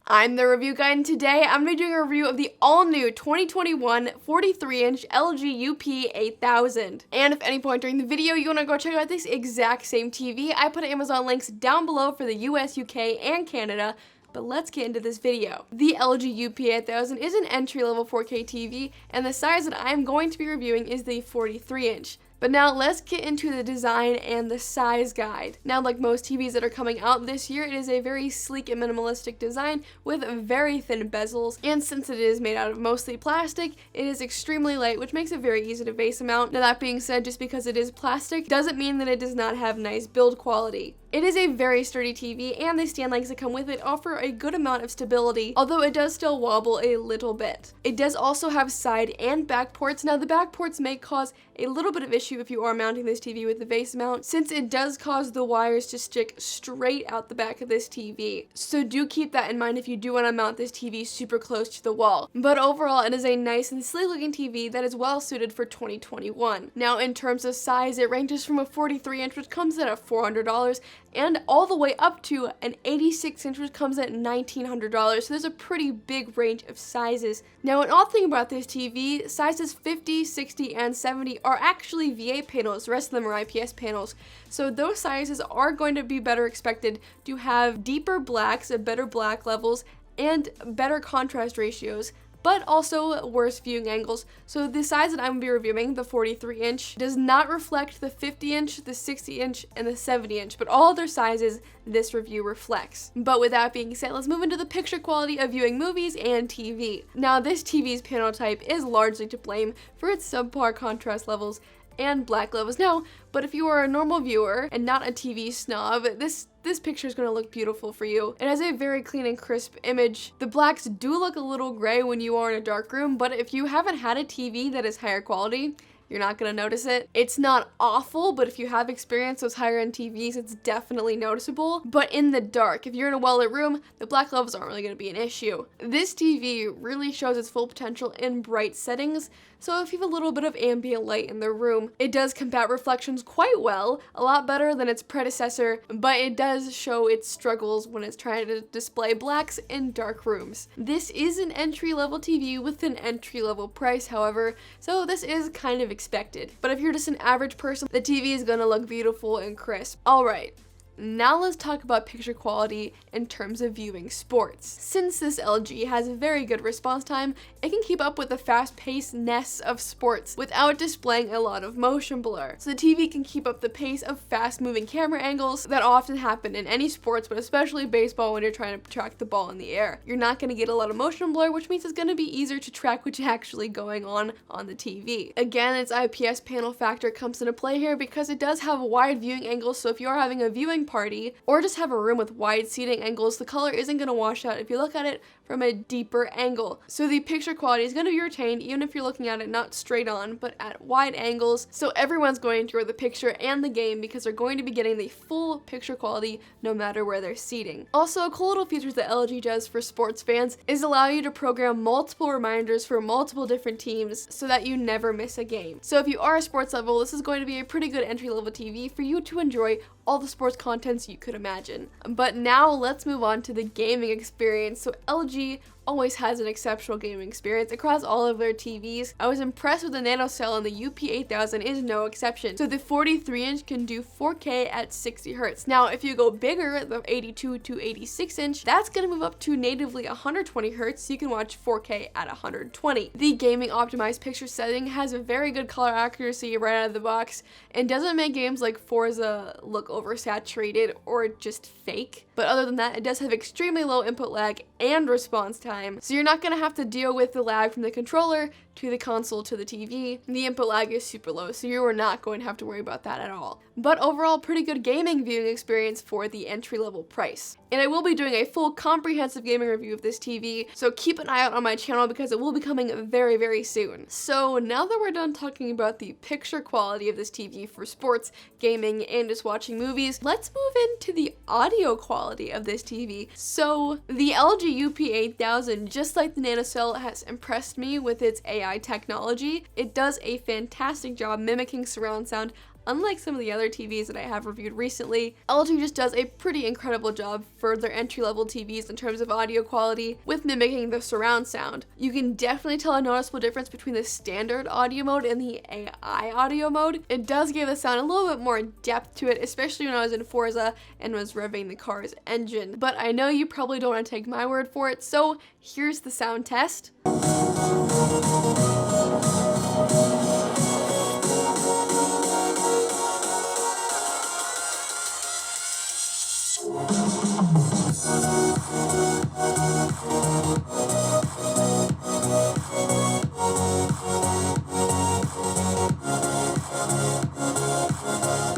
I'm the review guy, and today I'm going to be doing a review of the all-new 2021 43-inch LG UP8000. And if at any point during the video you want to go check out this exact same TV, I put Amazon links down below for the US, UK, and Canada. But let's get into this video. The LG UP8000 is an entry-level 4K TV, and the size that I'm going to be reviewing is the 43-inch. But now let's get into the design and the size guide. Now, like most TVs that are coming out this year, it is a very sleek and minimalistic design with very thin bezels, and since it is made out of mostly plastic, it is extremely light, which makes it very easy to vase mount. Now, that being said, just because it is plastic doesn't mean that it does not have nice build quality. It is a very sturdy TV, and the stand legs that come with it offer a good amount of stability, although it does still wobble a little bit. It does also have side and back ports. Now, the back ports may cause a little bit of issue if you are mounting this TV with the vase mount, since it does cause the wires to stick straight out the back of this TV. So do keep that in mind if you do want to mount this TV super close to the wall. But overall, it is a nice and sleek looking TV that is well suited for 2021. Now, in terms of size, it ranges from a 43-inch, which comes in at $400, and all the way up to an 86-inch, which comes at $1,900. So there's a pretty big range of sizes. Now, an odd thing about this TV, sizes 50, 60, and 70 are actually VA panels. The rest of them are IPS panels. So those sizes are going to be better expected to have deeper blacks, better black levels, and better contrast ratios, but also worse viewing angles. So the size that I'm going to be reviewing, the 43-inch, does not reflect the 50-inch, the 60-inch, and the 70-inch, but all other sizes this review reflects. But with that being said, let's move into the picture quality of viewing movies and TV. Now, this TV's panel type is largely to blame for its subpar contrast levels and black levels now, but if you are a normal viewer and not a TV snob, this picture is going to look beautiful for you. It has a very clean and crisp image. The blacks do look a little gray when you are in a dark room, but if you haven't had a TV that is higher quality, you're not going to notice it. It's not awful, but if you have experienced those higher end TVs, it's definitely noticeable. But in the dark, if you're in a well-lit room, the black levels aren't really going to be an issue. This TV really shows its full potential in bright settings, so if you have a little bit of ambient light in the room, it does combat reflections quite well, a lot better than its predecessor, but it does show its struggles when it's trying to display blacks in dark rooms. This is an entry-level TV with an entry-level price, however, so this is kind of expected. But if you're just an average person, the TV is gonna look beautiful and crisp. Alright. Now let's talk about picture quality in terms of viewing sports. Since this LG has a very good response time, it can keep up with the fast-pacedness of sports without displaying a lot of motion blur. So the TV can keep up the pace of fast-moving camera angles that often happen in any sports, but especially baseball when you're trying to track the ball in the air. You're not going to get a lot of motion blur, which means it's going to be easier to track what's actually going on the TV. Again, its IPS panel factor comes into play here because it does have wide viewing angles, so if you are having a viewing party or just have a room with wide seating angles, the color isn't going to wash out if you look at it from a deeper angle. So the picture quality is going to be retained even if you're looking at it not straight on but at wide angles, so everyone's going to enjoy the picture and the game because they're going to be getting the full picture quality no matter where they're seating. Also, a cool little feature that LG does for sports fans is allow you to program multiple reminders for multiple different teams so that you never miss a game. So if you are a sports level, this is going to be a pretty good entry-level TV for you to enjoy all the sports contents you could imagine. But now let's move on to the gaming experience. So LG always has an exceptional gaming experience across all of their TVs. I was impressed with the nanocell, and the UP8000 is no exception. So the 43-inch can do 4K at 60 Hz. Now, if you go bigger, the 82 to 86-inch, that's going to move up to natively 120 Hz, so you can watch 4K at 120. The gaming optimized picture setting has a very good color accuracy right out of the box, and doesn't make games like Forza look oversaturated or just fake. But other than that, it does have extremely low input lag and response time, so you're not going to have to deal with the lag from the controller to the console to the TV. The input lag is super low, so you are not going to have to worry about that at all. But overall, pretty good gaming viewing experience for the entry-level price. And I will be doing a full comprehensive gaming review of this TV, so keep an eye out on my channel because it will be coming very, very soon. So now that we're done talking about the picture quality of this TV for sports, gaming, and just watching movies, let's move into the audio quality of this TV. So the LG UP8000, just like the nanocell, has impressed me with its AI technology. It does a fantastic job mimicking surround sound. unlike some of the other TVs that I have reviewed recently, LG just does a pretty incredible job for their entry-level TVs in terms of audio quality with mimicking the surround sound. You can definitely tell a noticeable difference between the standard audio mode and the AI audio mode. It does give the sound a little bit more depth to it, especially when I was in Forza and was revving the car's engine. But I know you probably don't want to take my word for it, so here's the sound test.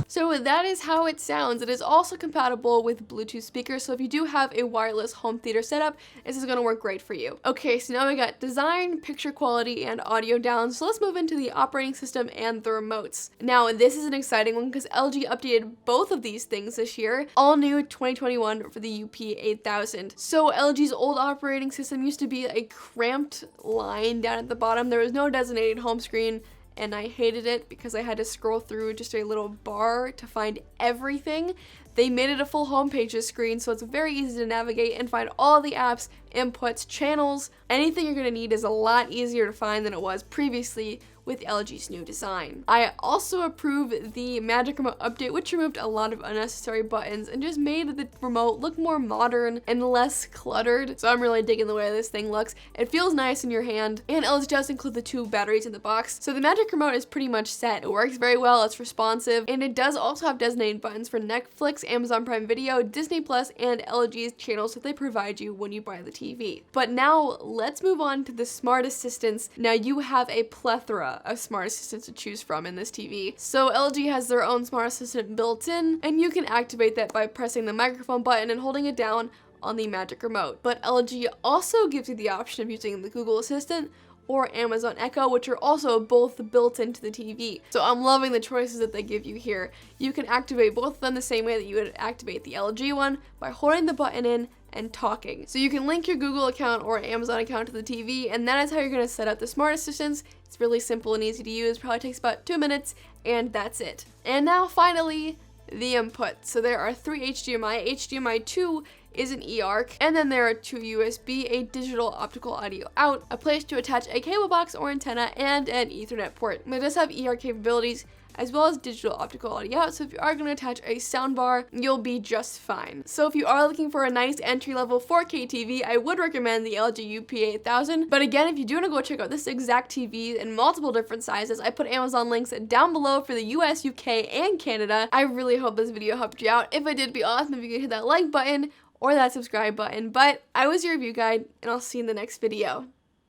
So that is how it sounds. It is also compatible with Bluetooth speakers, so if you do have a wireless home theater setup, this is going to work great for you. Okay, so now we got design, picture quality, and audio down, so let's move into the operating system and the remotes. Now, this is an exciting one because LG updated both of these things this year, all new 2021 for the UP8000. So LG's old operating system used to be a cramped line down at the bottom. There was no designated home screen, and I hated it because I had to scroll through just a little bar to find everything. They made it a full homepages screen, so it's very easy to navigate and find all the apps, inputs, channels. Anything you're gonna need is a lot easier to find than it was previously with LG's new design. I also approve the Magic Remote update, which removed a lot of unnecessary buttons and just made the remote look more modern and less cluttered. So I'm really digging the way this thing looks. It feels nice in your hand, and LG does include the 2 batteries in the box. So the Magic Remote is pretty much set. It works very well, it's responsive, and it does also have designated buttons for Netflix, Amazon Prime Video, Disney Plus, and LG's channels that they provide you when you buy the TV. But now let's move on to the smart assistants. Now you have a plethora of smart assistants to choose from in this TV. So LG has their own smart assistant built in, and you can activate that by pressing the microphone button and holding it down on the Magic Remote. But LG also gives you the option of using the Google Assistant or Amazon Echo, which are also both built into the TV. So I'm loving the choices that they give you here. You can activate both of them the same way that you would activate the LG one by holding the button in and talking. So you can link your Google account or Amazon account to the TV, and that is how you're gonna set up the smart assistants. It's really simple and easy to use, probably takes about 2 minutes, and that's it. And now finally, the input. So there are 3 HDMI. HDMI 2 is an eARC, and then there are 2 USB, a digital optical audio out, a place to attach a cable box or antenna, and an Ethernet port. It does have eARC capabilities as well as digital optical audio out, so if you are going to attach a soundbar, you'll be just fine. So if you are looking for a nice entry-level 4K TV, I would recommend the LG UP8000. But again, if you do want to go check out this exact TV in multiple different sizes, I put Amazon links down below for the US, UK, and Canada. I really hope this video helped you out. If it did, it'd be awesome if you could hit that like button or that subscribe button. But I was your review guide, and I'll see you in the next video.